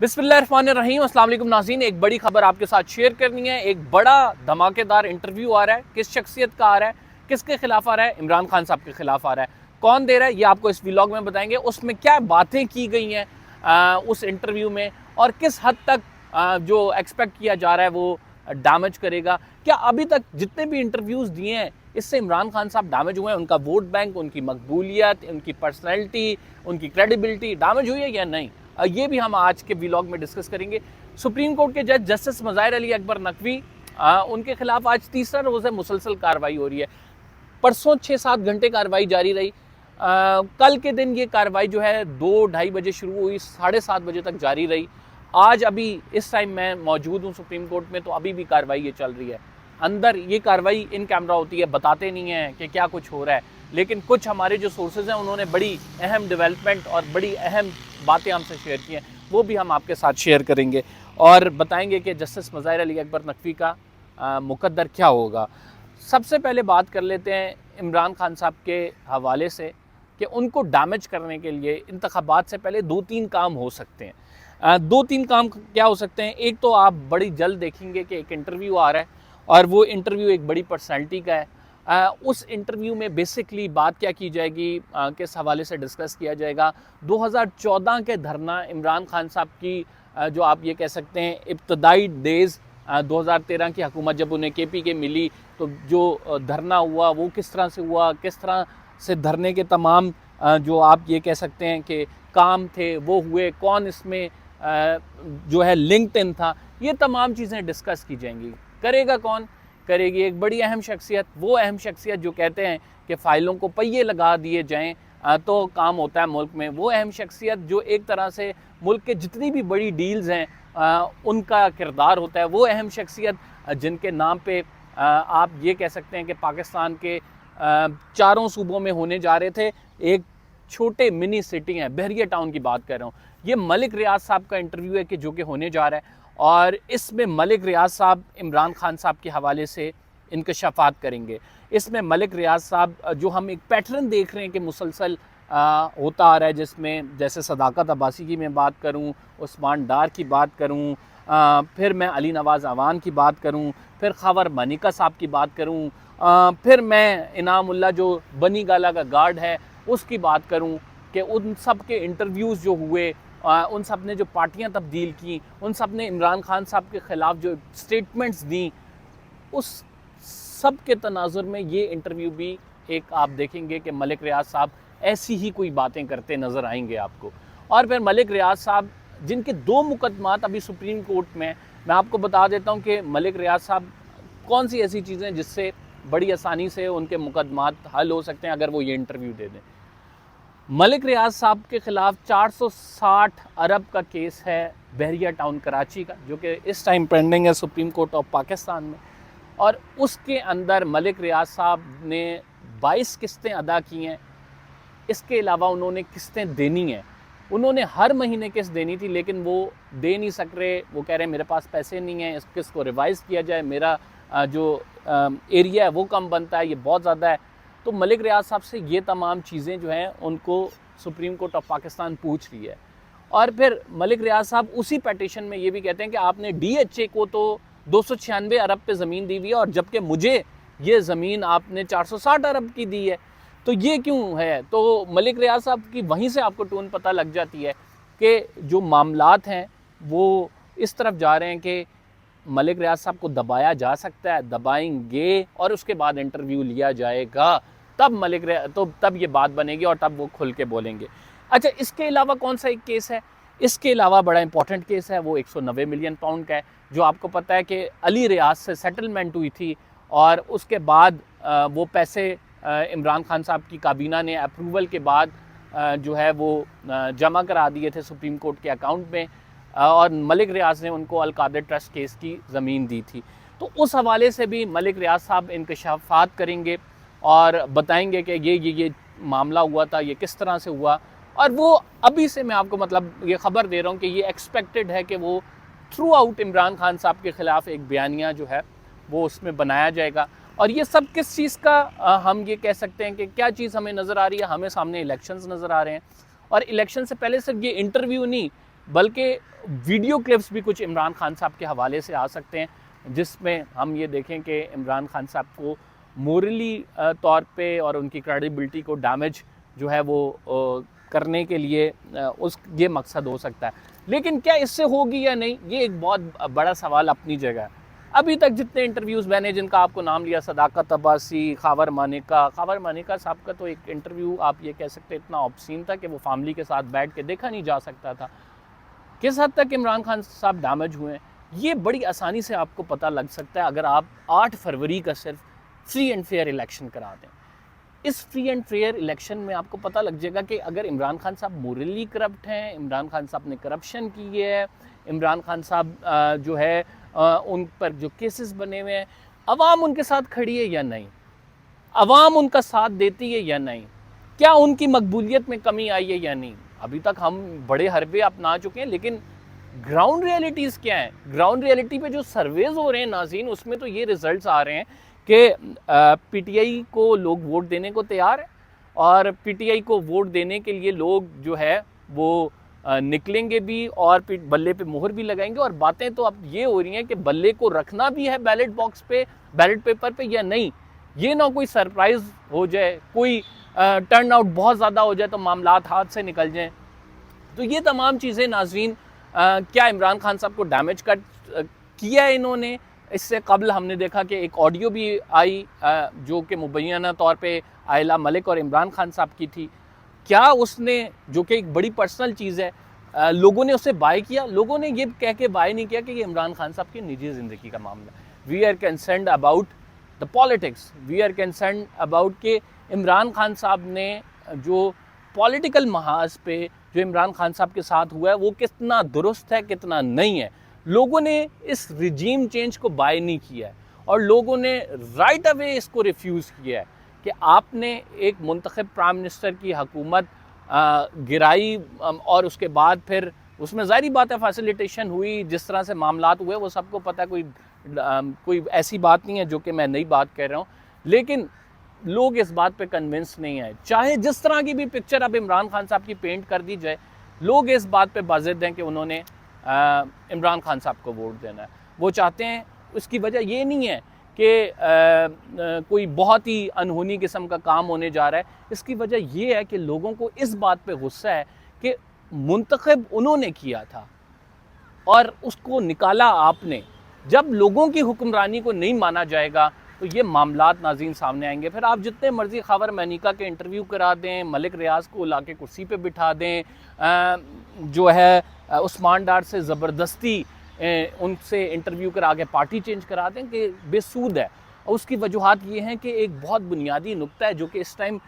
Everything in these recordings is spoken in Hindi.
बिस्मिल्लाहिर्रहमानिर्रहीम। अस्सलाम वालेकुम नाज़रीन, एक बड़ी खबर आपके साथ शेयर करनी है। एक बड़ा धमाकेदार इंटरव्यू आ रहा है। किस शख्सियत का आ रहा है, किसके खिलाफ आ रहा है? इमरान खान साहब के खिलाफ आ रहा है। कौन दे रहा है ये आपको इस व्लॉग में बताएंगे। उसमें क्या बातें की गई हैं उस इंटरव्यू में, और किस हद तक जो एक्सपेक्ट किया जा रहा है वो डैमेज करेगा। क्या अभी तक जितने भी इंटरव्यूज़ दिए हैं इससे इमरान खान साहब डैमेज हुए हैं? उनका वोट बैंक, उनकी मकबूलियत, उनकी पर्सनैलिटी, उनकी क्रेडिबिलिटी डैमेज हुई है या नहीं? ये भी हम आज के व्लॉग में डिस्कस करेंगे। सुप्रीम कोर्ट के जज जस्टिस मज़ाहिर अली अकबर नकवी, उनके खिलाफ आज तीसरा रोज़ है मुसलसल कार्रवाई हो रही है। परसों 6-7 घंटे कार्रवाई जारी रही। कल के दिन ये कार्रवाई जो है 2-2:30 बजे शुरू हुई, 7:30 बजे तक जारी रही। आज अभी इस टाइम मैं मौजूद हूँ सुप्रीम कोर्ट में, तो अभी भी कार्रवाई ये चल रही है। अंदर ये कार्रवाई इन कैमरा होती है, बताते नहीं हैं कि क्या कुछ हो रहा है, लेकिन कुछ हमारे जो सोर्सेज हैं उन्होंने बड़ी अहम डेवलपमेंट और बड़ी अहम बातें हमसे शेयर की हैं, वो भी हम आपके साथ शेयर करेंगे और बताएंगे कि जस्टिस मज़ाहिर अली अकबर नकवी का मुकद्दर क्या होगा। सबसे पहले बात कर लेते हैं इमरान खान साहब के हवाले से कि उनको डैमेज करने के लिए इंतखाबात से पहले 2-3 काम हो सकते हैं। 2-3 काम क्या हो सकते हैं? एक तो आप बड़ी जल्द देखेंगे कि एक इंटरव्यू आ रहा है और वो इंटरव्यू एक बड़ी पर्सनैलिटी का है। उस इंटरव्यू में बेसिकली बात क्या की जाएगी, किस हवाले से डिस्कस किया जाएगा? 2014 के धरना इमरान खान साहब की जो आप ये कह सकते हैं इब्तदाई डेज़, 2013 की हुकूमत जब उन्हें KPK मिली तो जो धरना हुआ वो किस तरह से हुआ, किस तरह से धरने के तमाम जो आप ये कह सकते हैं कि काम थे वो हुए, कौन इसमें जो है लिंक्ड इन था, ये तमाम चीज़ें डिस्कस की जाएंगी। करेगा कौन? करेगी एक बड़ी अहम शख्सियत, वो अहम शख्सियत जो कहते हैं कि फ़ाइलों को पहिए लगा दिए जाएं तो काम होता है मुल्क में। वो अहम शख्सियत जो एक तरह से मुल्क के जितनी भी बड़ी डील्स हैं उनका किरदार होता है। वो अहम शख्सियत जिनके नाम पे आप ये कह सकते हैं कि पाकिस्तान के चारों सूबों में होने जा रहे थे। एक छोटे मिनी सिटी हैं, बहरिया टाउन की बात कर रहा हूँ। ये मलिक रियाज साहब का इंटरव्यू है कि जो कि होने जा रहा है, और इसमें मलिक रियाज साहब इमरान खान साहब के हवाले से इंकशाफात करेंगे। इसमें मलिक रियाज साहब जो हम एक पैटर्न देख रहे हैं कि मुसलसल होता आ रहा है, जिसमें जैसे सदाकत अब्बासी की मैं बात करूं, उस्मान डार की बात करूं, फिर मैं अली नवाज़ अवान की बात करूं, फिर खबर मनिका साहब की बात करूं, फिर मैं इनामुल्लाह जो बनी गाला का गार्ड है उसकी बात करूं कि उन सब के इंटरव्यूज़ जो हुए, उन सब ने जो पार्टियां तब्दील की, उन सब ने इमरान खान साहब के ख़िलाफ़ जो स्टेटमेंट्स दी, उस सब के तनाजुर में ये इंटरव्यू भी एक आप देखेंगे कि मलिक रियाज साहब ऐसी ही कोई बातें करते नज़र आएंगे आपको। और फिर मलिक रियाज साहब जिनके 2 मुकदमात अभी सुप्रीम कोर्ट में, मैं आपको बता देता हूँ कि मलिक रियाज साहब कौन सी ऐसी चीज़ें जिससे बड़ी आसानी से उनके मुकदमात हल हो सकते हैं अगर वो ये इंटरव्यू दे दें। मलिक रियाज साहब के ख़िलाफ़ 460 अरब का केस है बहरिया टाउन कराची का, जो कि इस टाइम पेंडिंग है सुप्रीम कोर्ट ऑफ पाकिस्तान में। और उसके अंदर मलिक रियाज साहब ने 22 किस्तें अदा की हैं। इसके अलावा उन्होंने किस्तें देनी हैं। उन्होंने हर महीने किस्त देनी थी, लेकिन वो दे नहीं सक रहे। वो कह रहे हैं मेरे पास पैसे नहीं हैं, इस किस्त को रिवाइज़ किया जाए, मेरा जो एरिया है वो कम बनता है, ये बहुत ज़्यादा है। तो मलिक रियाज साहब से ये तमाम चीज़ें जो हैं उनको सुप्रीम कोर्ट ऑफ पाकिस्तान पूछ रही है। और फिर मलिक रियाज साहब उसी पेटिशन में ये भी कहते हैं कि आपने DHA को तो 296 अरब पे ज़मीन दी हुई है, और जबकि मुझे ये ज़मीन आपने 460 अरब की दी है, तो ये क्यों है? तो मलिक रियाज साहब की वहीं से आपको टोन पता लग जाती है कि जो मामलात हैं वो इस तरफ जा रहे हैं कि मलिक रियाज साहब को दबाया जा सकता है, दबाएंगे और उसके बाद इंटरव्यू लिया जाएगा, तब तब ये बात बनेगी और तब वो खुल के बोलेंगे। अच्छा, इसके अलावा कौन सा एक केस है? इसके अलावा बड़ा इंपॉर्टेंट केस है, वो 190 मिलियन पाउंड का है, जो आपको पता है कि अली रियाज से सेटलमेंट हुई थी और उसके बाद वो पैसे इमरान खान साहब की काबीना ने अप्रूवल के बाद जो है वो जमा करा दिए थे सुप्रीम कोर्ट के अकाउंट में, और मलिक रियाज ने उनको अल-कादिर ट्रस्ट केस की ज़मीन दी थी। तो उस हवाले से भी मलिक रियाज साहब इंकशाफात करेंगे और बताएंगे कि ये मामला हुआ था, ये किस तरह से हुआ। और वो अभी से मैं आपको मतलब ये ख़बर दे रहा हूँ कि ये एक्सपेक्टेड है कि वो थ्रू आउट इमरान खान साहब के ख़िलाफ़ एक बयानिया जो है वो उसमें बनाया जाएगा। और ये सब किस चीज़ का हम ये कह सकते हैं कि क्या चीज़ हमें नज़र आ रही है? हमें सामने इलेक्शंस नज़र आ रहे हैं, और इलेक्शन से पहले सिर्फ ये इंटरव्यू नहीं, बल्कि वीडियो क्लिप्स भी कुछ इमरान खान साहब के हवाले से आ सकते हैं जिसमें हम ये देखें कि इमरान खान साहब को मोरली तौर पे और उनकी क्रेडिबिलिटी को डैमेज जो है वो करने के लिए ये मकसद हो सकता है। लेकिन क्या इससे होगी या नहीं, ये एक बहुत बड़ा सवाल अपनी जगह है। अभी तक जितने इंटरव्यूज़ मैंने, जिनका आपको नाम लिया, सदाकत अब्बासी, खावर मानेका साहब का तो एक इंटरव्यू आप ये कह सकते हैं इतना ऑब्सीन था कि वो फैमिली के साथ बैठ के देखा नहीं जा सकता था। किस हद तक इमरान खान साहब डैमेज हुए हैं ये बड़ी आसानी से आपको पता लग सकता है अगर आप 8 फरवरी का सिर्फ फ्री एंड फेयर इलेक्शन करा दें। इस फ्री एंड फेयर इलेक्शन में आपको पता लग जाएगा कि अगर इमरान खान साहब मोरली करप्ट हैं, इमरान खान साहब ने करप्शन की है, इमरान खान साहब जो है उन पर जो केसेस बने हुए हैं, अवाम उनके साथ खड़ी है या नहीं, अवाम उनका साथ देती है या नहीं, क्या उनकी मकबूलियत में कमी आई है या नहीं। अभी तक हम बड़े हरबे अपना चुके हैं, लेकिन ग्राउंड रियलिटीज़ क्या है? ग्राउंड रियलिटी पे जो सर्वेज हो रहे हैं नाज़रीन, उसमें तो ये रिजल्ट्स आ रहे हैं कि पीटीआई को लोग वोट देने को तैयार है और पीटीआई को वोट देने के लिए लोग जो है वो निकलेंगे भी और बल्ले पे मोहर भी लगाएंगे। और बातें तो अब ये हो रही हैं कि बल्ले को रखना भी है बैलेट बॉक्स पे, बैलेट पेपर पे या नहीं। ये ना कोई सरप्राइज़ हो जाए, कोई टर्न आउट बहुत ज़्यादा हो जाए तो मामलात हाथ से निकल जाएं। तो ये तमाम चीज़ें नाज़रीन क्या इमरान खान साहब को डैमेज किया है इन्होंने। इससे कबल हमने देखा कि एक ऑडियो भी आई जो कि मुबैना तौर पे आयला मलिक और इमरान खान साहब की थी। क्या उसने, जो कि एक बड़ी पर्सनल चीज़ है, लोगों ने उसे बाय किया? लोगों ने ये कह के बाय नहीं किया कि ये इमरान खान साहब की निजी ज़िंदगी का मामला है। We are concerned about the politics, we are concerned about कि इमरान खान साहब ने जो पॉलिटिकल महाज पे जो इमरान खान साहब के साथ हुआ है वो कितना दुरुस्त है, कितना नहीं है। लोगों ने इस रिजीम चेंज को बाय नहीं किया है और लोगों ने राइट अवे इसको रिफ्यूज़ किया है कि आपने एक मुंतखब प्राइम मिनिस्टर की हुकूमत गिराई और उसके बाद फिर उसमें ज़ाहिर बात है फैसिलिटेशन हुई, जिस तरह से मामलात हुए वो सबको पता है, कोई ऐसी बात नहीं है जो कि मैं नई बात कह रहा हूँ। लेकिन लोग इस बात पे कन्विंस नहीं है, चाहे जिस तरह की भी पिक्चर अब इमरान खान साहब की पेंट कर दी जाए, लोग इस बात पे बाज़िद हैं कि उन्होंने इमरान खान साहब को वोट देना है, वो चाहते हैं। उसकी वजह ये नहीं है कि कोई बहुत ही अनहोनी किस्म का काम होने जा रहा है, इसकी वजह ये है कि लोगों को इस बात पे गुस्सा है कि मुंतखब उन्होंने किया था और उसको निकाला आपने। जब लोगों की हुक्मरानी को नहीं माना जाएगा तो ये मामलात नाज़रीन सामने आएंगे। फिर आप जितने मर्जी खावर मानेका के इंटरव्यू करा दें, मलिक रियाज को ला के कुर्सी पे बिठा दें, जो है उस्मान डार से ज़बरदस्ती उनसे इंटरव्यू करा के पार्टी चेंज करा दें, कि बेसूद है। और उसकी वजूहत ये हैं कि एक बहुत बुनियादी नुक्ता है जो कि इस टाइम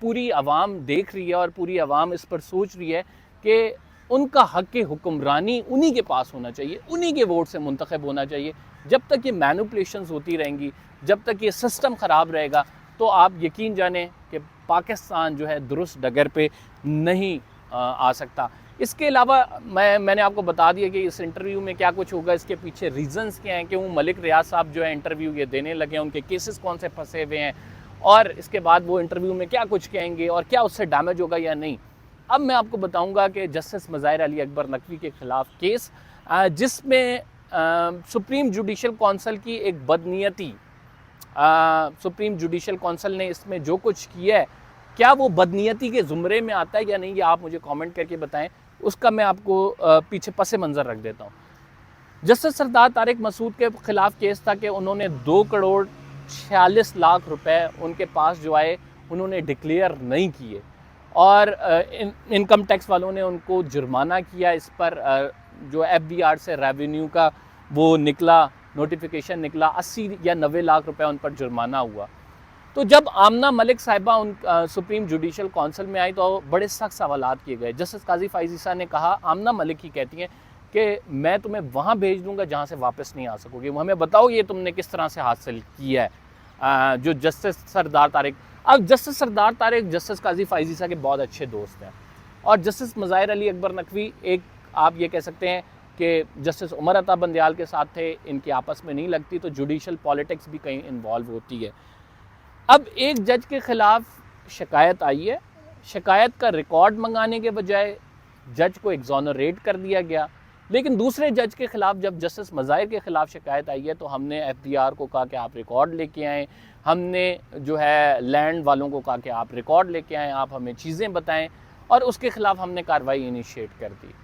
पूरी आवाम देख रही है और पूरी आवाम इस पर सोच रही है कि उनका हक़ हुक्मरानी उन्हीं के पास होना चाहिए, उन्हीं के वोट से मुंतखब होना चाहिए। जब तक ये मैनिपुलेशंस होती रहेंगी, जब तक ये सिस्टम ख़राब रहेगा, तो आप यकीन जानें कि पाकिस्तान जो है दुरुस्त डगर पे नहीं आ सकता। इसके अलावा मैंने आपको बता दिया कि इस इंटरव्यू में क्या कुछ होगा, इसके पीछे रीज़न्स क्या हैं, क्यों मलिक रियाज साहब जो है इंटरव्यू ये देने लगे हैं, उनके केसेस कौन से फंसे हुए हैं और इसके बाद वो इंटरव्यू में क्या कुछ कहेंगे और क्या उससे डैमेज होगा या नहीं। अब मैं आपको बताऊंगा कि जस्टिस मज़ाहिर अली अकबर नकवी के ख़िलाफ़ केस जिसमें सुप्रीम जुडिशल कौंसिल की एक बदनीयती, सुप्रीम जुडिशल कौंसिल ने इसमें जो कुछ किया है, क्या वो बदनीयती के ज़ुमरे में आता है या नहीं, ये आप मुझे कमेंट करके बताएं। उसका मैं आपको पीछे पस मंज़र रख देता हूँ। जस्टिस सरदार तारिक मसूद के ख़िलाफ़ केस था कि उन्होंने 2,46,00,000 रुपए उनके पास जो आए उन्होंने डिक्लेयर नहीं किए और इनकम टैक्स वालों ने उनको जुर्माना किया। इस पर जो FBI से रेवेन्यू का वो निकला, नोटिफिकेशन निकला, 80 या 90 लाख रुपए उन पर जुर्माना हुआ। तो जब आमना मलिक साहिबा उन सुप्रीम जुडिशल कौंसिल में आई तो बड़े सख्त सवालात किए गए। जस्टिस काजी फाइज़ ने कहा, आमना मलिक ही कहती हैं कि मैं तुम्हें वहाँ भेज दूँगा जहाँ से वापस नहीं आ सकोगे, हमें बताओ ये तुमने किस तरह से हासिल किया है। जो जस्टिस सरदार तारिक, अब जस्टिस सरदार तारिक जस्टिस काजी फाइज़ के बहुत अच्छे दोस्त हैं और जस्टिस मज़ाहिर अली अकबर नकवी एक, आप ये कह सकते हैं कि जस्टिस उमर अता बंदयाल के साथ थे, इनकी आपस में नहीं लगती, तो जुडिशल पॉलिटिक्स भी कहीं इन्वॉल्व होती है। अब एक जज के ख़िलाफ़ शिकायत आई है, शिकायत का रिकॉर्ड मंगाने के बजाय जज को एग्जोनरेट कर दिया गया। लेकिन दूसरे जज के ख़िलाफ़ जब जस्टिस मज़ाहिर के ख़िलाफ़ शिकायत आई है तो हमने एफबीआर को कहा कि आप रिकॉर्ड लेके आएँ, हमने जो है लैंड वालों को कहा कि आप रिकॉर्ड लेके आएँ, आप हमें चीज़ें बताएं, और उसके ख़िलाफ़ हमने कार्रवाई इनिशिएट कर दी।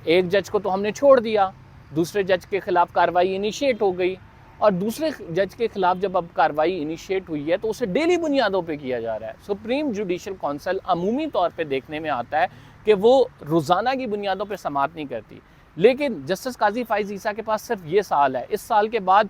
एक जज को तो हमने छोड़ दिया, दूसरे जज के ख़िलाफ़ कार्रवाई इनिशिएट हो गई, और दूसरे जज के ख़िलाफ़ जब अब कार्रवाई इनिशिएट हुई है तो उसे डेली बुनियादों पे किया जा रहा है। सुप्रीम जुडिशल काउंसिल अमूमी तौर पे देखने में आता है कि वो रोज़ाना की बुनियादों पे समाअत नहीं करती, लेकिन जस्टिस काजी फ़ाइज़ ईसा के पास सिर्फ ये साल है। इस साल के बाद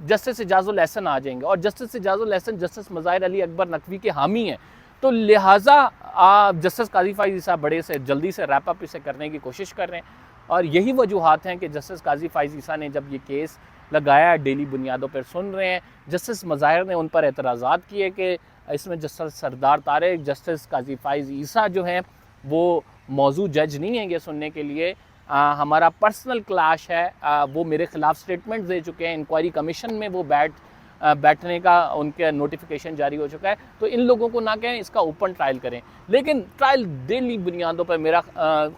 जस्टिस इजाज़ुल एहसन आ जाएंगे, और जस्टिस इजाज़ुल एहसन जस्टिस मज़ाहिर अली अकबर नकवी के हामी हैं, तो लिहाजा जस्टिस काजी फ़ाइज़ ईसा बड़े से जल्दी से रैप अप इसे करने की कोशिश कर रहे हैं। और यही वजूहात हैं कि जस्टिस काजी फ़ाइज़ ईसा ने जब ये केस लगाया, डेली बुनियादों पर सुन रहे हैं, जस्टिस मज़ाहिर ने उन पर एतराज़ात किए कि इसमें जस्टिस सरदार तारिक, जस्टिस काजी फ़ाइज़ ईसा जो हैं वो मौजू जज नहीं हैं ये सुनने के लिए, हमारा पर्सनल क्लैश है, वो मेरे ख़िलाफ़ स्टेटमेंट दे चुके हैं, इंक्वायरी कमीशन में वो बैठने का उनके नोटिफिकेशन जारी हो चुका है, तो इन लोगों को ना कहें, इसका ओपन ट्रायल करें। लेकिन ट्रायल डेली बुनियादों पर मेरा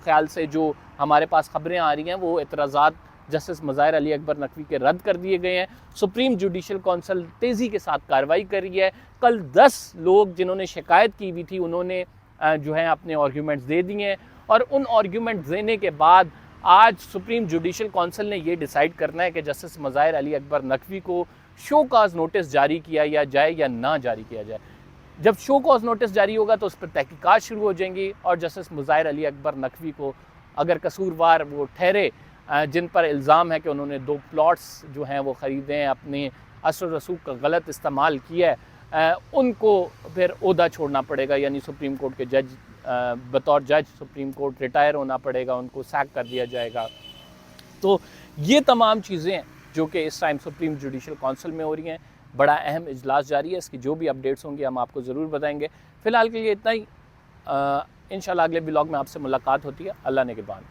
ख्याल से जो हमारे पास खबरें आ रही हैं वो एतराज़ात जस्टिस मज़ाहिर अली अकबर नकवी के रद्द कर दिए गए हैं। सुप्रीम जुडिशल काउंसिल तेज़ी के साथ कार्रवाई कर रही है। कल 10 लोग जिन्होंने शिकायत की हुई थी उन्होंने जो है अपने आर्ग्यूमेंट्स दे दिए हैं, और उन आर्ग्यूमेंट्स देने के बाद आज सुप्रीम जुडिशल काउंसिल ने ये डिसाइड करना है कि जस्टिस मज़ाहिर अली अकबर नकवी को शो कॉज नोटिस जारी किया जाए या ना जारी किया जाए। जब शो कॉज नोटिस जारी होगा तो उस पर तहकीकात शुरू हो जाएंगी, और जस्टिस मज़ाहिर अली अकबर नकवी को अगर कसूरवार वो ठहरे, जिन पर इल्ज़ाम है कि उन्होंने 2 प्लॉट्स जो हैं वो ख़रीदे हैं, अपने असर रसूख का गलत इस्तेमाल किया है, उनको फिर ओहदा छोड़ना पड़ेगा, यानी सुप्रीम कोर्ट के जज बतौर जज सुप्रीम कोर्ट रिटायर होना पड़ेगा, उनको सैक कर दिया जाएगा। तो ये तमाम चीज़ें जो कि इस टाइम सुप्रीम जुडिशल काउंसिल में हो रही हैं, बड़ा अहम इजलास जारी है, इसकी जो भी अपडेट्स होंगी हम आपको ज़रूर बताएंगे। फ़िलहाल के लिए इतना ही, इंशाल्लाह अगले ब्लॉग में आपसे मुलाकात होती है। अल्लाह ने के बाद।